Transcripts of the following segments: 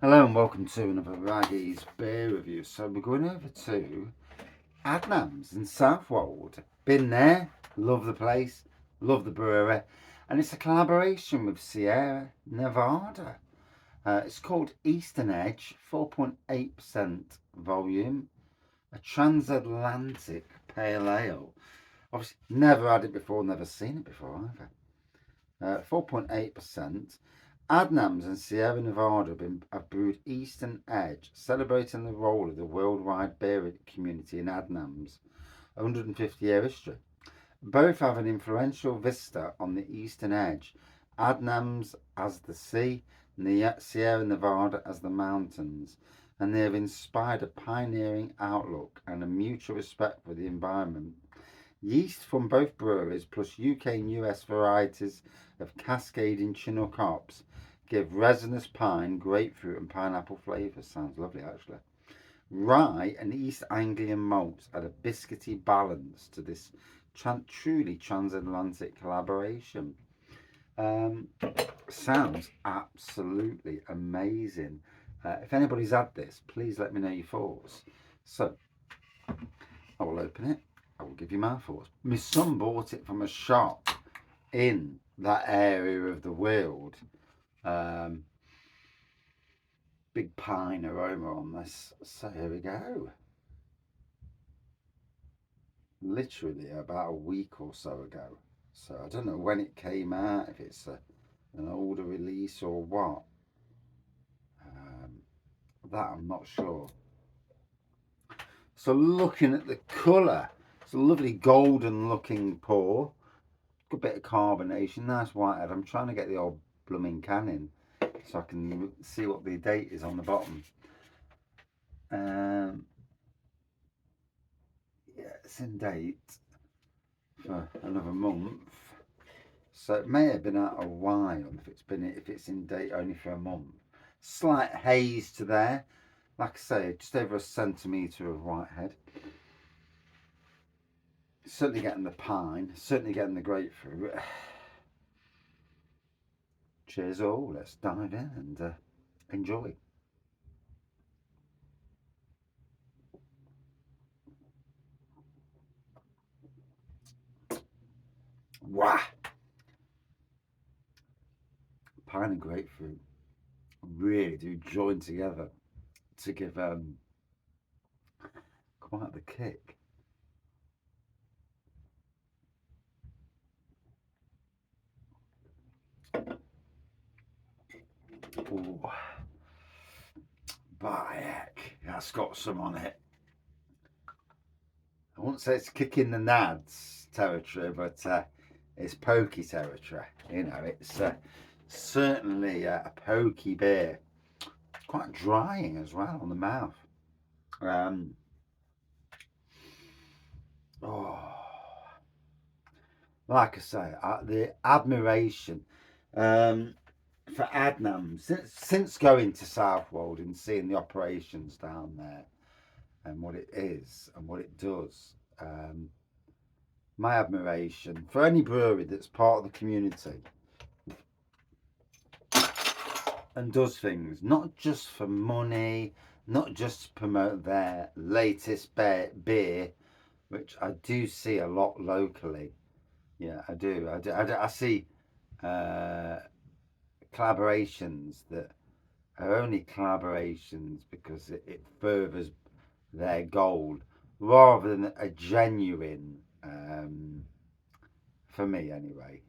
Hello and welcome to another Raggy's beer review. So we're going over to Adnams in Southwold. Been there, love the place, love the brewery, and it's a collaboration with Sierra Nevada. It's called Eastern Edge, 4.8% volume, a transatlantic pale ale. Obviously, never had it before, never seen it before either. 4.8%. Adnams and Sierra Nevada have brewed Eastern Edge, celebrating the role of the worldwide beer community in Adnams' 150-year history. Both have an influential vista on the Eastern Edge, Adnams as the sea, and the Sierra Nevada as the mountains, and they have inspired a pioneering outlook and a mutual respect for the environment. Yeast from both breweries, plus UK and US varieties of cascading Chinook hops, give resinous pine, grapefruit, and pineapple flavours. Sounds lovely, actually. Rye and East Anglian malts add a biscuity balance to this truly transatlantic collaboration. Um, Sounds absolutely amazing. If anybody's had this, please let me know your thoughts. So, I will open it. I will give you my thoughts. My son bought it from a shop in that area of the world. Um, Big pine aroma on this. So here we go. Literally about a week or so ago. So I don't know when it came out, if it's an older release or what. Um, that I'm not sure. So looking at the colour, it's a lovely golden looking pour. Good bit of carbonation, nice whitehead. I'm trying to get the old blooming can in so I can see what the date is on the bottom. Yeah, it's in date for another month, so it may have been out a while if it's in date only for a month. Slight haze to there, like I say, just over a centimetre of whitehead. Certainly getting the pine, certainly getting the grapefruit. Cheers all, let's dive in and enjoy. Wow, pine and grapefruit really do join together to give quite the kick. Ooh, by heck, that's got some on it. I won't say it's kicking the nads territory, but it's pokey territory. You know, it's certainly a pokey beer. It's quite drying as well on the mouth. Um, oh, like I say, the admiration for Adnam since going to Southwold and seeing the operations down there and what it is and what it does. My admiration for any brewery that's part of the community and does things not just for money, not just to promote their latest beer, which I do see a lot locally. Yeah, I do. I see uh, collaborations that are only collaborations because it furthers their goal rather than a genuine, for me anyway,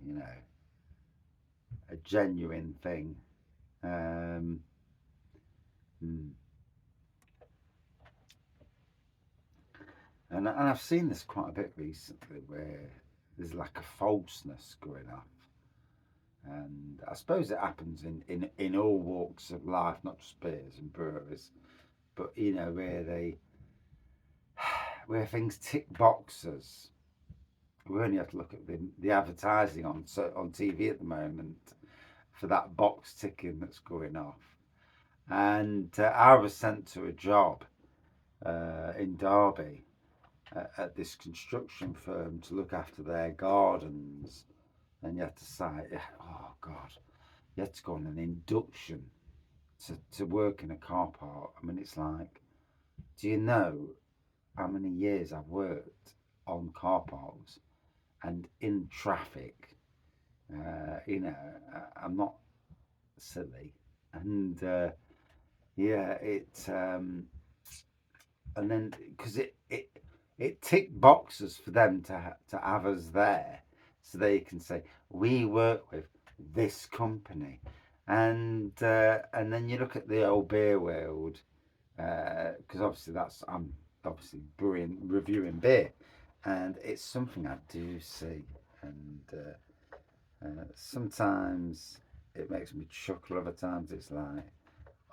a genuine thing. Um, hmm. And I've seen this quite a bit recently where there's like a falseness going off. And I suppose it happens in all walks of life, not just beers and breweries, but where things tick boxes. We only have to look at the advertising on TV at the moment for that box ticking that's going off. And I was sent to a job in Derby at this construction firm to look after their gardens, and you had to say, oh God, you had to go on an induction to work in a car park. I mean, it's like, do you know how many years I've worked on car parks and in traffic? You know, I'm not silly, and yeah, and then because it ticked boxes for them to have us there, so they can say we work with this company, and then you look at the old beer world, because obviously that's I'm obviously brewing reviewing beer, and it's something I do see, and sometimes it makes me chuckle. Other times it's like,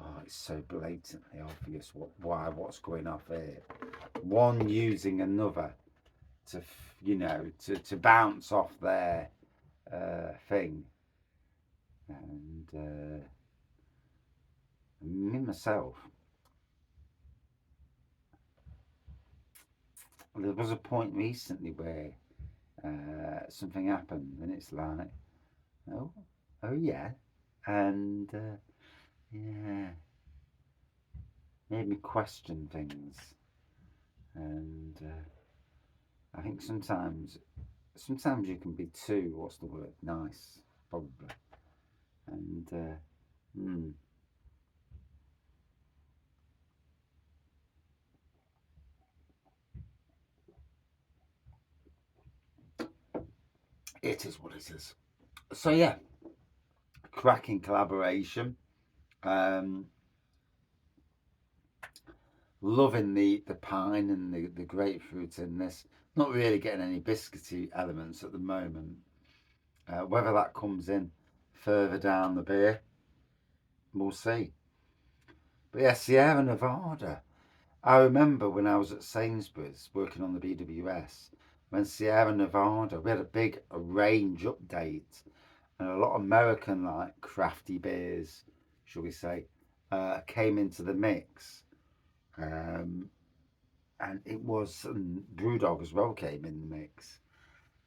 oh, it's so blatantly obvious what's going off here. One using another to, to bounce off their thing, and me myself. There was a point recently where something happened, and it's like, oh, oh yeah, and yeah, made me question things, and I think sometimes you can be too, what's the word, nice, probably, and mm, it is what it is. So yeah, cracking collaboration. Um, Loving the pine and the grapefruit in this. Not really getting any biscuity elements at the moment. Whether that comes in further down the beer, we'll see. But yeah, Sierra Nevada. I remember when I was at Sainsbury's working on the BWS, when Sierra Nevada, we had a range update, and a lot of American like crafty beers, shall we say, came into the mix. Um, and it was Brewdog as well came in the mix,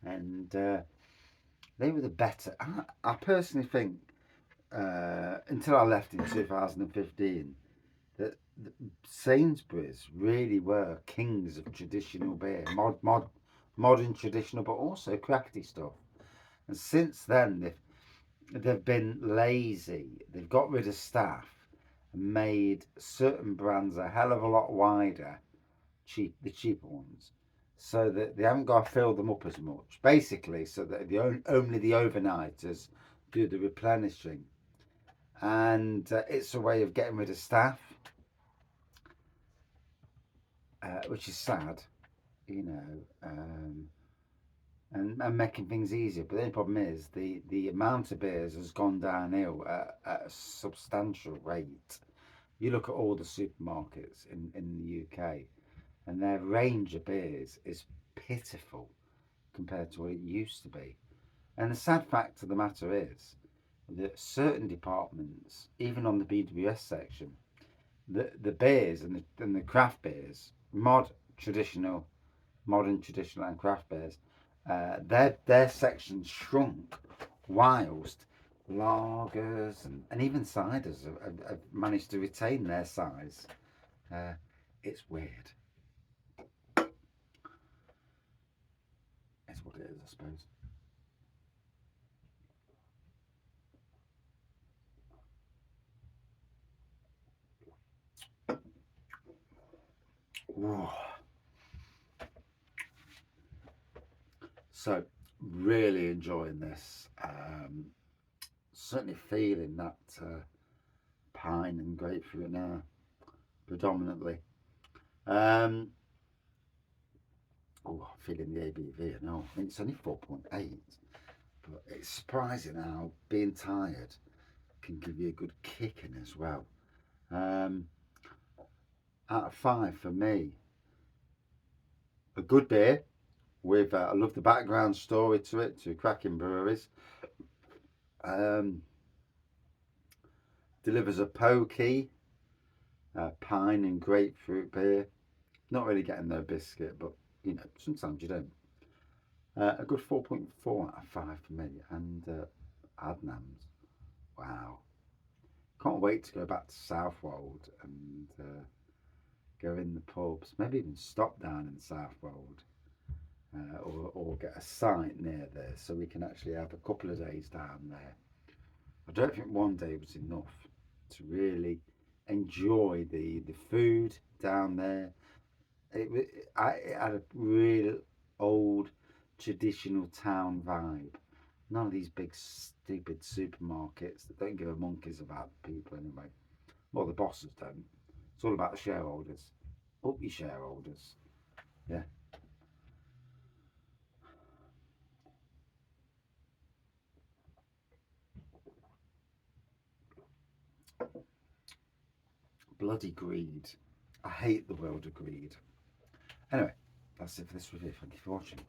and they were the better. I personally think until I left in 2015 that Sainsbury's really were kings of traditional beer, modern traditional, but also crafty stuff. And since then, they've been lazy. They've got rid of staff and made certain brands a hell of a lot wider, the cheaper ones, so that they haven't got to fill them up as much. Basically, so that only the overnighters do the replenishing, and it's a way of getting rid of staff, which is sad, you know, and making things easier. But the only problem is the amount of beers has gone downhill at a substantial rate. You look at all the supermarkets in the UK, and their range of beers is pitiful compared to what it used to be. And the sad fact of the matter is that certain departments, even on the BWS section, the beers and the craft beers, traditional, modern traditional and craft beers, their sections shrunk, whilst lagers and even ciders have managed to retain their size. Uh, it's weird. It's what it is, I suppose. Ooh. So, really enjoying this. Certainly feeling that pine and grapefruit now, predominantly. Um, feeling the ABV now. I think it's only 4.8, but it's surprising how being tired can give you a good kick in as well. Um, Out of 5 for me, a good beer with I love the background story to it, to cracking breweries. Um, Delivers a pokey, pine and grapefruit beer. Not really getting no biscuit, but you know, sometimes you don't. A good 4.4 out of 5 for me. And Adnams, wow. Can't wait to go back to Southwold and go in the pubs. Maybe even stop down in Southwold, or get a site near there so we can actually have a couple of days down there. I don't think one day was enough to really enjoy the food down there. It had a real old traditional town vibe. None of these big stupid supermarkets that don't give a monkeys about people anyway. Well, the bosses don't. It's all about the shareholders. Up your shareholders. Yeah. Bloody greed. I hate the world of greed. Anyway, that's it for this review. Thank you for watching.